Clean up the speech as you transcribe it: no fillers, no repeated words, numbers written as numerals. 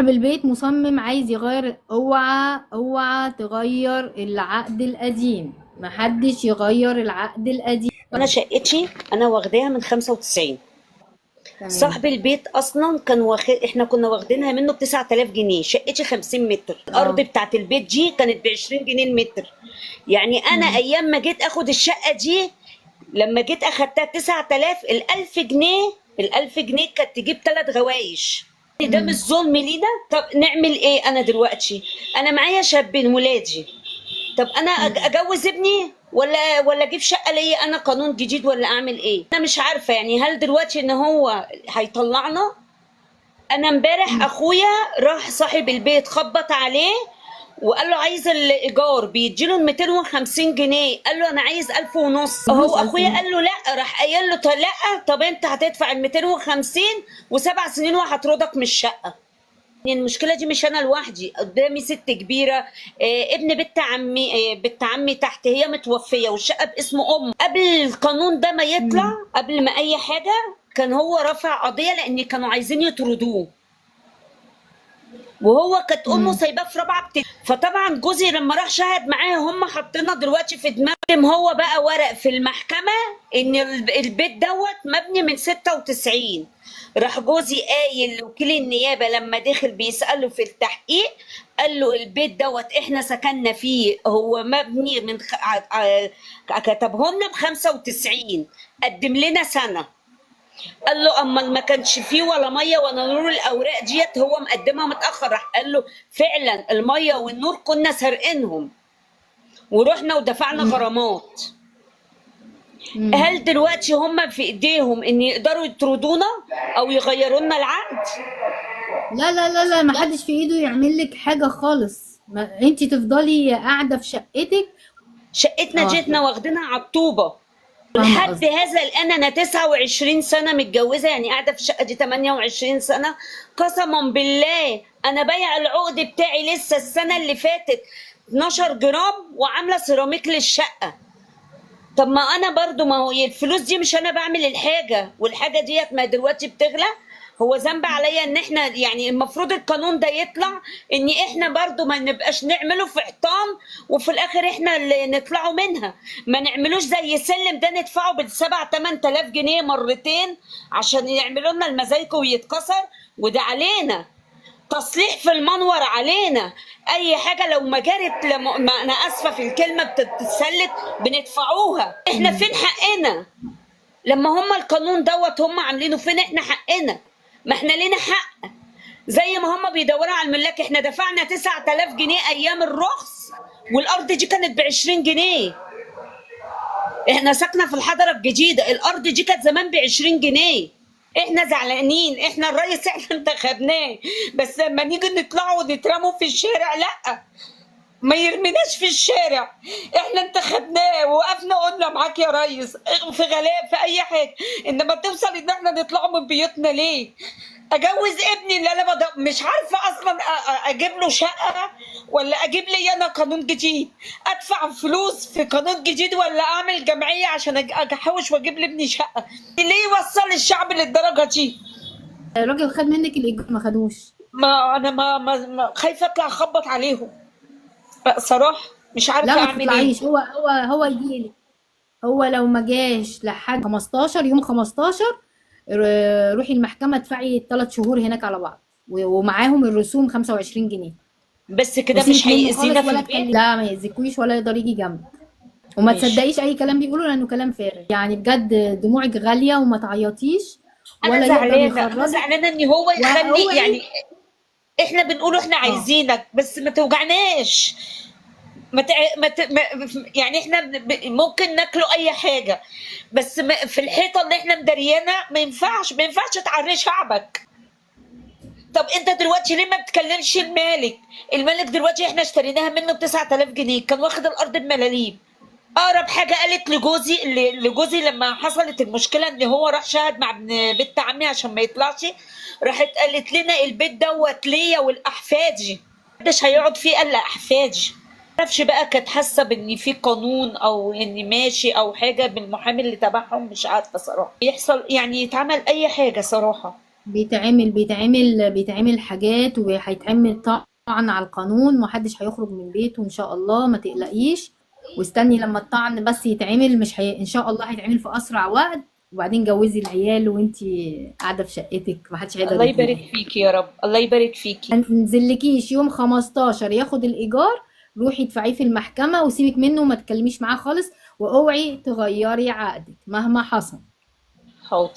صاحب البيت مصمم عايز يغير. اوعى تغير العقد القديم، محدش يغير العقد القديم. انا شقتي انا واخداها من 95. تمام. صاحب البيت اصلا كان احنا كنا واخدينها منه ب 9000 جنيه. شقتي 50 متر، الارض اه. بتاعت البيت دي كانت ب 20 جنيه المتر. يعني انا مم. ايام ما جيت اخد الشقه دي، لما جيت اخدتها 9000، ال1000 جنيه كانت تجيب 3 غوايش. ده مش مم. ظلم لينا؟ طب نعمل ايه؟ انا دلوقتي انا معايا شابين ولادي، طب انا مم. اجوز ابني ولا اجيب شقه ليا انا قانون جديد، ولا اعمل ايه؟ انا مش عارفه يعني. هل دلوقتي ان هو هيطلعنا؟ انا امبارح مم. اخويا راح صاحب البيت خبط عليه وقال له عايز الايجار، بيديله 250 جنيه، قال له انا عايز 1000 ونص. هو تجيبوش 1000 اخويا ونص. قال له لا، راح قايل له لا، طب انت هتدفع ال 250 و7 سنين وهطردك من الشقه. يعني المشكله دي مش انا لوحدي، قدامي ست كبيره، ابن بنت عمي، بنت عمي تحت هي متوفيه والشقه باسم ام. قبل القانون ده ما يطلع، مم. قبل ما اي حاجه، كان هو رافع قضيه لان كانوا عايزين يطردوه، وهو كانت امه مم. سايباه في رابعه فطبعا جوزي لما راح شهد معايا، هم حاطينها دلوقتي في دماغهم هو بقى ورق في المحكمه ان البيت دوت مبني من 96. راح جوزي قايل لوكيل النيابه لما دخل بيساله في التحقيق، قال له البيت دوت احنا سكننا فيه، هو مبني من كتبه لنا ب 95، قدم لنا سنه. قال له اما ما كانش فيه ولا ميه ولا نور، الاوراق ديت هو مقدمها متاخر. راح قال له فعلا الميه والنور كنا سارقينهم، ورحنا ودفعنا مم. غرامات. مم. هل دلوقتي هم في ايديهم ان يقدروا يطردونا او يغيروا لنا العقد؟ لا لا لا لا، محدش في ايده يعمل لك حاجة خالص. ما انتي تفضلي قاعدة في شقتك. شقتنا اه، جيتنا واخدينها على الطوبه. فاهمة لحد قصدي. هذا الان انا 29 سنه متجوزه، يعني قاعده في الشقه دي 28 سنه. قسما بالله انا بايع العقد بتاعي لسه السنه اللي فاتت 12 جرام وعامله سيراميك للشقه. طب ما انا برضو، ما هو الفلوس دي مش انا بعمل الحاجه، والحاجه ديت ما دلوقتي بتغلى. هو ذنب عليا ان احنا يعني المفروض القانون ده يطلع ان احنا برضو ما نبقاش نعمله في حيطان وفي الاخر احنا اللي نطلعوا منها. ما نعملوش زي سلم ده ندفعه بالسبع 8000 جنيه مرتين عشان يعملوا لنا المزايكو ويتكسر، وده علينا. تصليح في المنور علينا. اي حاجه لو ما جرت ما انا اسفه في الكلمه بتتسلت بندفعوها. احنا مم. فين حقنا؟ لما هم القانون دوت هم عاملينه، فين احنا حقنا؟ ما احنا لينا حق زي ما هم بيدوروا على الملاك. احنا دفعنا 9000 جنيه ايام الرخص، والارض دي كانت ب 20 جنيه. احنا ساكنه في الحضره الجديده، الارض دي كانت زمان ب 20 جنيه. احنا زعلانين، احنا الرئيس احنا انتخبناه، بس لما نيجي نطلعوا ونترموا في الشارع لا، ما يرميناش في الشارع. احنا انتخبناه ووقفنا قلنا معاك يا ريس في غلاء في اي حاجه، انما توصل ان احنا نطلعوا من بيوتنا ليه؟ اجوز ابني اللي انا مش عارفه اصلا اجيب له شقه، ولا اجيب لي انا قانون جديد ادفع فلوس في قانون جديد، ولا اعمل جمعيه عشان احوش واجيب لابني شقه؟ ليه وصل الشعب للدرجه دي؟ الراجل خد منك الايجار، ما خدوش. ما انا خايفه اطلع اخبط عليهم صراحه، مش لا، عارفه ما اعمل ايه. تطلعيش. هو يجيلك. هو لو ما جاش لحد 15 يوم 15، روحي المحكمة ادفعي الثلاث شهور هناك على بعض، ومعاهم الرسوم 25 جنيه. بس كده وسيبك مش منه هيأذينا خالص، في ولا البيت؟ تكلمي. لا، ما يأذيكوش ولا يقدر يجي جنبك. وما ماشي. تصدقيش اي كلام بيقوله لانه كلام فارغ. يعني بجد دموعك غالية وما تعيطيش. انا ولا يقدر زعلانه، انا يخرجك. زعلانه ان هو يخلي يعني. واوعي. احنا بنقول احنا اه. عايزينك بس ما توجعناش. ما تع... ما ت... ما... يعني احنا ممكن ناكله اي حاجه، بس في الحيطه اللي احنا مدريانه ما ينفعش، ما ينفعش تعري شعبك. طب انت دلوقتي ليه ما بتكلمش المالك؟ المالك دلوقتي احنا اشتريناها منه ب 9000 جنيه، كان واخد الارض بملاليم. اقرب حاجه قالت لجوزي لما حصلت المشكله ان هو راح شهد مع ابن بنت عمي عشان ما يطلعش، راحت قالت لنا البيت دوت ليا والاحفادي، محدش هيقعد فيه الا احفادي. معرفش بقى كانت حاسه بان في قانون او ان ماشي او حاجه بالمحامي اللي تبعهم، مش عارفه صراحه يحصل يعني يتعمل اي حاجه صراحه. بيتعمل حاجات، وهيتعمل طعن على القانون، محدش هيخرج من بيته ان شاء الله، ما تقلقيش. واستني لما الطعن بس يتعمل، مش ان شاء الله هيتعمل في اسرع وقت. وبعدين جوزي العيال وانتي قاعده في شقتك، محدش هيقدر الله يبارك يجيلك. فيكي يا رب، الله يبارك فيكي. ما تنزلكيش يوم 15 ياخد الايجار، روحي ادفعيه في المحكمه وسيبك منه وما تكلميش معاه خالص. واوعي تغيري عقدك مهما حصل. حاضر.